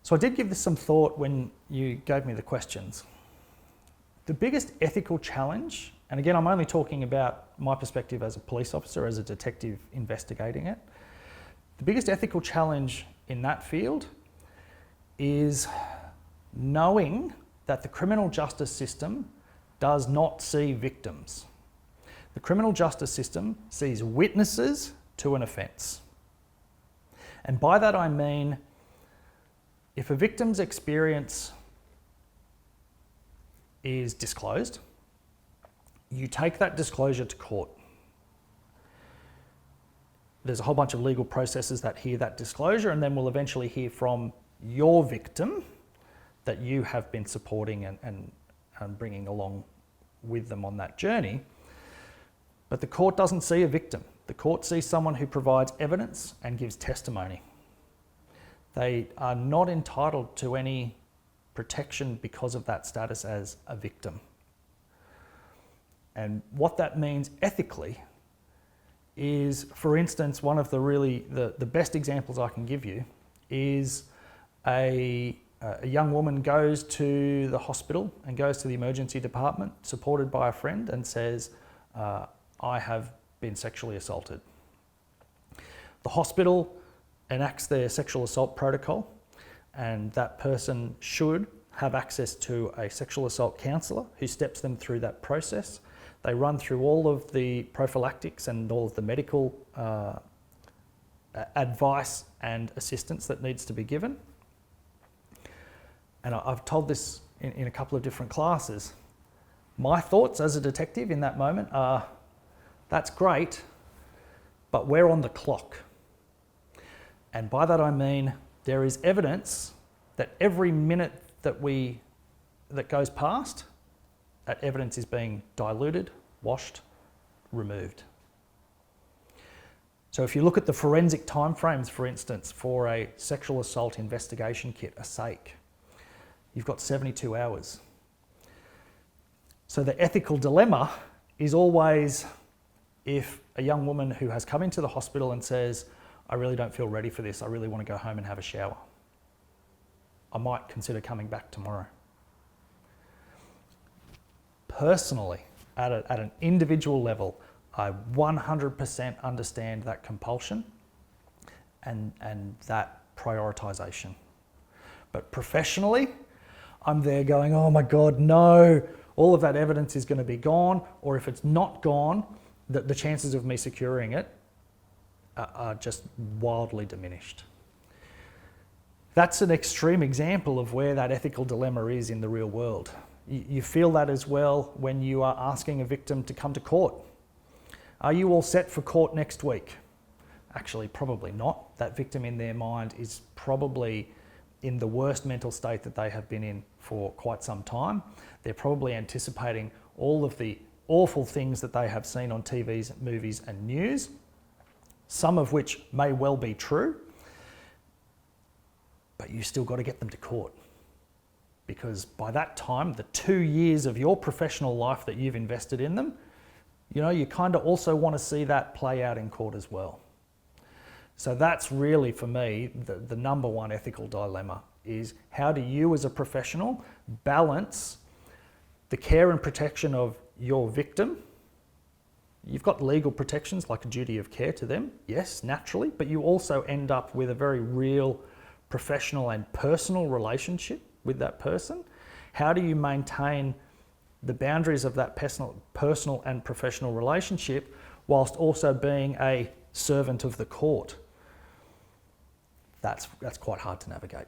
So I did give this some thought when you gave me the questions. The biggest ethical challenge, and again, I'm only talking about my perspective as a police officer, as a detective investigating it. The biggest ethical challenge in that field is knowing that the criminal justice system does not see victims. The criminal justice system sees witnesses to an offence. And by that I mean, if a victim's experience is disclosed, you take that disclosure to court. There's a whole bunch of legal processes that hear that disclosure, and then we'll eventually hear from your victim that you have been supporting and bringing along with them on that journey. But the court doesn't see a victim. The court sees someone who provides evidence and gives testimony. They are not entitled to any protection because of that status as a victim. And what that means ethically is, for instance, one of the best examples I can give you is a young woman goes to the hospital and goes to the emergency department, supported by a friend, and says, I have been sexually assaulted. The hospital enacts their sexual assault protocol, and that person should have access to a sexual assault counsellor who steps them through that process. They run through all of the prophylactics and all of the medical advice and assistance that needs to be given. And I've told this in a couple of different classes. My thoughts as a detective in that moment are, that's great, but we're on the clock. And by that I mean there is evidence that every minute that goes past, that evidence is being diluted, washed, removed. So if you look at the forensic timeframes, for instance, for a sexual assault investigation kit, a SAIC, you've got 72 hours. So the ethical dilemma is always, if a young woman who has come into the hospital and says, I really don't feel ready for this, I really want to go home and have a shower, I might consider coming back tomorrow. Personally, at an individual level, I 100% understand that compulsion and that prioritisation. But professionally, I'm there going, oh my God, no, all of that evidence is going to be gone, or if it's not gone, the chances of me securing it are just wildly diminished. That's an extreme example of where that ethical dilemma is in the real world. You feel that as well when you are asking a victim to come to court. Are you all set for court next week? Actually, probably not. That victim in their mind is probably in the worst mental state that they have been in for quite some time. They're probably anticipating all of the awful things that they have seen on TVs, movies and news, some of which may well be true, but you still got to get them to court. Because by that time, the 2 years of your professional life that you've invested in them, you kind of also want to see that play out in court as well. So that's really, for me, the number one ethical dilemma is, how do you as a professional balance the care and protection of your victim? You've got legal protections like a duty of care to them, yes, naturally, but you also end up with a very real professional and personal relationship with that person. How do you maintain the boundaries of that personal and professional relationship whilst also being a servant of the court? That's quite hard to navigate.